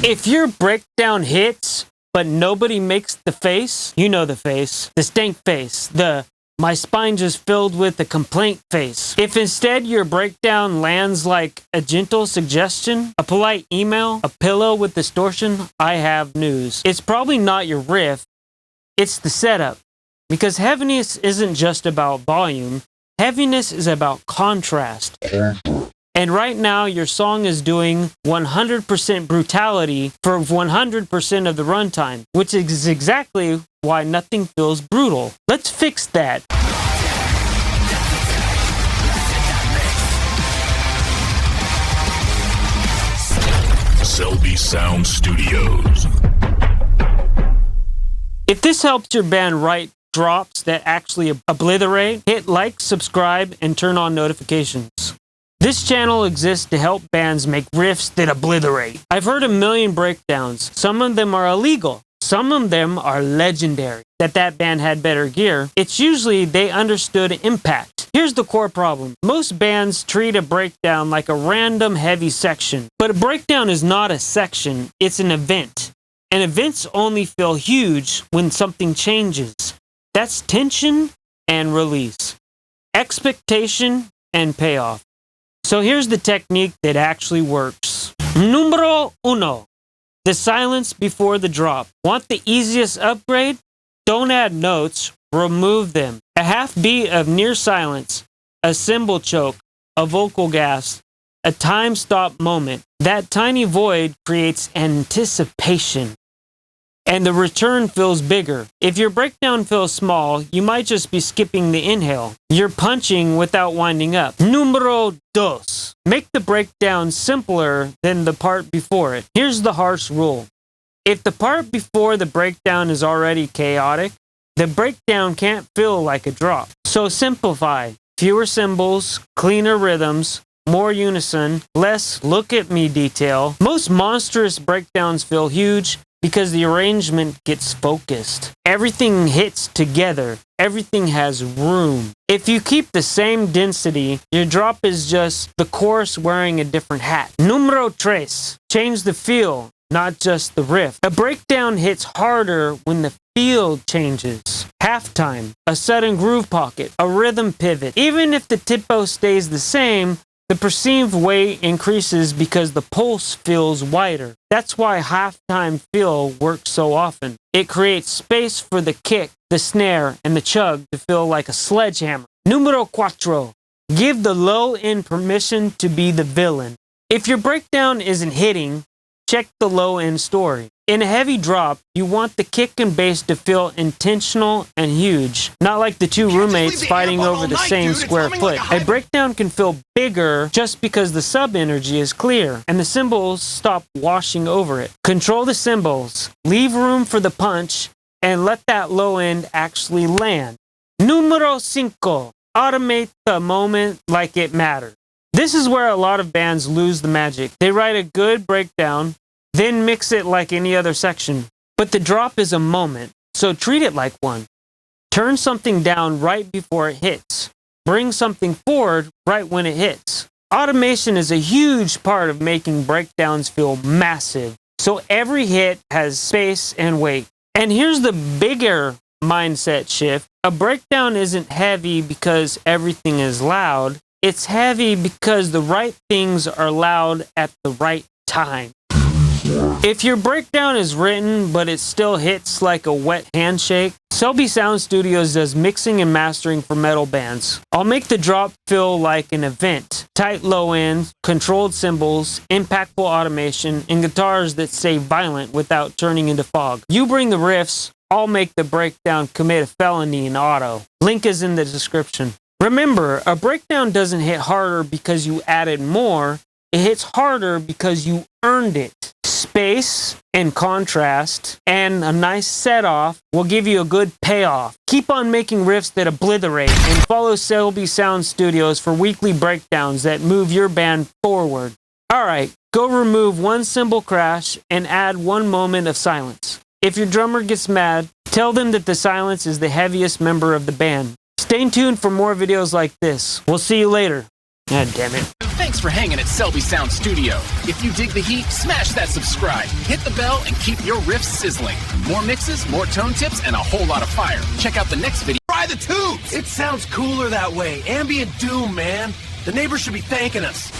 If your breakdown hits, but nobody makes the face, you know the face, the stank face, the my spine just filled with the complaint face. If instead your breakdown lands like a gentle suggestion, a polite email, a pillow with distortion, I have news. It's probably not your riff, it's the setup. Because heaviness isn't just about volume, heaviness is about contrast. And right now, your song is doing 100% brutality for 100% of the runtime, which is exactly why nothing feels brutal. Let's fix that. Selby Sound Studios. If this helps your band write drops that actually obliterate, hit like, subscribe, and turn on notifications. This channel exists to help bands make riffs that obliterate. I've heard a million breakdowns. Some of them are illegal. Some of them are legendary. That band had better gear. It's usually they understood impact. Here's the core problem. Most bands treat a breakdown like a random heavy section. But a breakdown is not a section, it's an event. And events only feel huge when something changes. That's tension and release. Expectation and payoff. So here's the technique that actually works. Numero uno. The silence before the drop. Want the easiest upgrade? Don't add notes, remove them. A half beat of near silence, a cymbal choke, a vocal gasp, a time stop moment. That tiny void creates anticipation. And the return feels bigger. If your breakdown feels small, you might just be skipping the inhale. You're punching without winding up. Numero dos. Make the breakdown simpler than the part before it. Here's the harsh rule. If the part before the breakdown is already chaotic, the breakdown can't feel like a drop. So simplify. Fewer cymbals, cleaner rhythms, more unison, less look at me detail. Most monstrous breakdowns feel huge because the arrangement gets focused. Everything hits together. Everything has room. If you keep the same density, your drop is just the chorus wearing a different hat. Numero tres. Change the feel, not just the riff. A breakdown hits harder when the feel changes. Halftime, a sudden groove pocket, a rhythm pivot. Even if the tempo stays the same, the perceived weight increases because the pulse feels wider. That's why halftime feel works so often. It creates space for the kick, the snare, and the chug to feel like a sledgehammer. Numero cuatro. Give the low end permission to be the villain. If your breakdown isn't hitting, check the low end story. In a heavy drop, you want the kick and bass to feel intentional and huge, not like the two roommates fighting over the same square foot. A breakdown can feel bigger just because the sub energy is clear and the cymbals stop washing over it. Control the cymbals, leave room for the punch, and let that low end actually land. Numero cinco. Automate the moment like it matters. This is where a lot of bands lose the magic. They write a good breakdown, then mix it like any other section. But the drop is a moment, so treat it like one. Turn something down right before it hits. Bring something forward right when it hits. Automation is a huge part of making breakdowns feel massive, so every hit has space and weight. And here's the bigger mindset shift. A breakdown isn't heavy because everything is loud. It's heavy because the right things are loud at the right time. If your breakdown is written, but it still hits like a wet handshake, Selby Sound Studios does mixing and mastering for metal bands. I'll make the drop feel like an event. Tight low end, controlled cymbals, impactful automation, and guitars that stay violent without turning into fog. You bring the riffs, I'll make the breakdown commit a felony in auto. Link is in the description. Remember, a breakdown doesn't hit harder because you added more. It hits harder because you earned it. Space and contrast and a nice set-off will give you a good payoff. Keep on making riffs that obliterate and follow Selby Sound Studios for weekly breakdowns that move your band forward. Alright, go remove one cymbal crash and add one moment of silence. If your drummer gets mad, tell them that the silence is the heaviest member of the band. Stay tuned for more videos like this. We'll see you later. God damn it. Thanks for hanging at Selby Sound Studio. If you dig the heat, smash that subscribe, hit the bell, and keep your riffs sizzling. More mixes, more tone tips, and a whole lot of fire. Check out the next video. Try the tubes! It sounds cooler that way. Ambient doom, man. The neighbors should be thanking us.